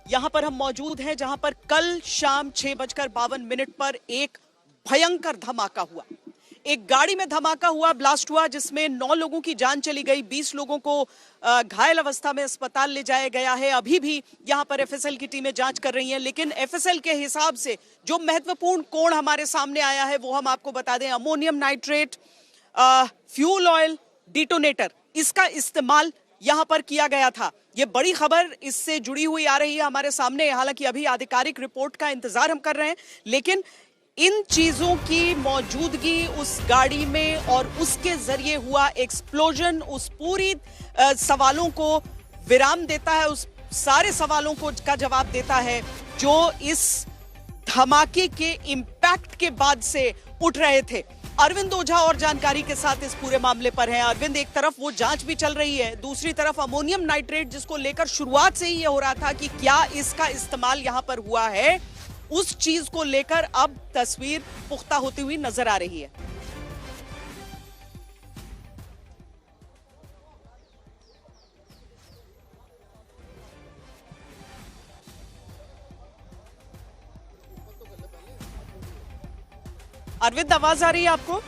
यहां पर हम मौजूद हैं जहां पर कल शाम 6:52 पर एक भयंकर धमाका हुआ। एक गाड़ी में धमाका हुआ, ब्लास्ट हुआ, जिसमें 9 लोगों की जान चली गई, 20 लोगों को घायल अवस्था में अस्पताल ले जाया गया है। अभी भी यहां पर एफएसएल की टीमें जांच कर रही हैं, लेकिन एफएसएल के हिसाब से जो महत्वपूर्ण कोण हमारे सामने आया है वो हम आपको बता दें। Ammonium nitrate, fuel oil, detonator, इसका इस्तेमाल यहां पर किया गया था। ये बड़ी खबर इससे जुड़ी हुई आ रही है हमारे सामने। हालांकि अभी आधिकारिक रिपोर्ट का इंतजार हम कर रहे हैं, लेकिन इन चीजों की मौजूदगी उस गाड़ी में और उसके जरिए हुआ एक्सप्लोजन उस पूरी सवालों को विराम देता है, उस सारे सवालों को का जवाब देता है जो इस धमाके के इंपैक्ट के बाद से उठ रहे थे। अरविंद ओझा और जानकारी के साथ इस पूरे मामले पर हैं। अरविंद, एक तरफ वो जांच भी चल रही है, दूसरी तरफ अमोनियम नाइट्रेट जिसको लेकर शुरुआत से ही ये हो रहा था कि क्या इसका इस्तेमाल यहां पर हुआ है, उस चीज को लेकर अब तस्वीर पुख्ता होती हुई नजर आ रही है। अरविंद, आवाज आ रही है आपको?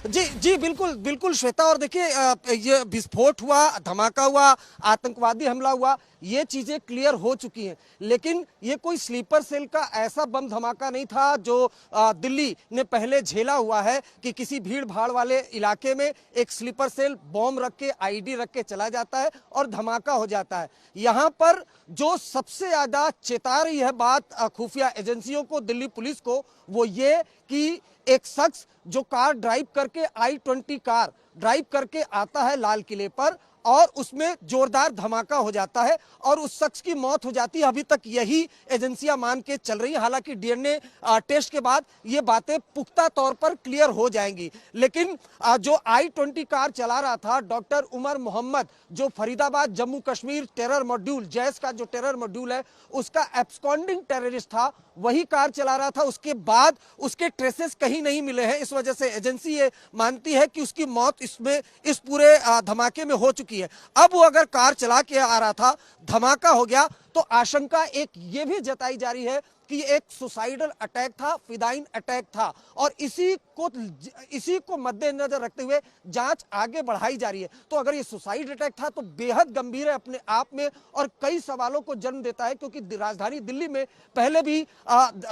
जी जी, बिल्कुल बिल्कुल श्वेता। और देखिए, ये विस्फोट हुआ, धमाका हुआ, आतंकवादी हमला हुआ, ये चीजें क्लियर हो चुकी हैं। लेकिन ये कोई स्लीपर सेल का ऐसा बम धमाका नहीं था जो दिल्ली ने पहले झेला हुआ है कि किसी भीड़ भाड़ वाले इलाके में एक स्लीपर सेल बॉम्ब रख के, आईडी रख के चला जाता है और धमाका हो जाता है। यहाँ पर जो सबसे ज्यादा चेता रही है बात खुफिया एजेंसियों को, दिल्ली पुलिस को, वो ये कि एक शख्स जो कार ड्राइव करके I-20 कार ड्राइव करके आता है लाल किले पर और उसमें जोरदार धमाका हो जाता है और उस शख्स की मौत हो जाती है। अभी तक यही एजेंसियां मान के चल रही हैं। हालांकि डीएनए टेस्ट के बाद ये बातें पुख्ता तौर पर क्लियर हो जाएंगी। लेकिन जो I-20 कार चला रहा था डॉक्टर उमर मोहम्मद, जो फरीदाबाद जम्मू कश्मीर टेरर मॉड्यूल, जैश का जो टेरर मॉड्यूल है उसका एब्सकॉन्डिंग टेररिस्ट था, वही कार चला रहा था। उसके बाद उसके ट्रेसेस कहीं नहीं मिले हैं। इस वजह से एजेंसी ये मानती है कि उसकी मौत इसमें इस पूरे धमाके में हो चुकी है। अब वो अगर कार चला के आ रहा था, धमाका हो गया, तो आशंका एक ये भी जताई जा रही है कि एक सुसाइडल अटैक था, फिदाइन अटैक था और इसी को मद्देनजर रखते हुए जांच आगे बढ़ाई जा रही है। तो अगर ये सुसाइड अटैक था तो बेहद गंभीर है अपने आप में और कई सवालों को जन्म देता है, क्योंकि राजधानी दिल्ली में पहले भी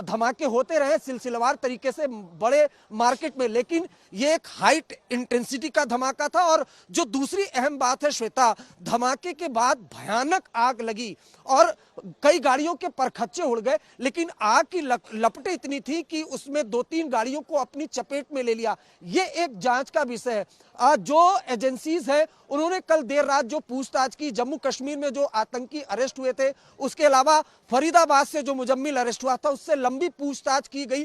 धमाके होते रहे सिलसिलेवार तरीके से बड़े मार्केट में, लेकिन ये एक हाई इंटेंसिटी का धमाका था। और जो दूसरी अहम बात है श्वेता, धमाके के बाद भयानक आग लगी और कई गाड़ियों के परखच्चे उड़ गए, लेकिन आग की लपटें इतनी थी कि उसमें 2-3 गाड़ियों को अपनी चपेट में ले लिया। ये एक जांच का विषय है। जो एजेंसीज है उन्होंने कल देर रात जो पूछताछ की, जम्मू कश्मीर में जो आतंकी अरेस्ट हुए थे, उसके अलावा फरीदाबाद से जो मुजम्मिल अरेस्ट हुआ था, उससे लंबी पूछताछ की गई।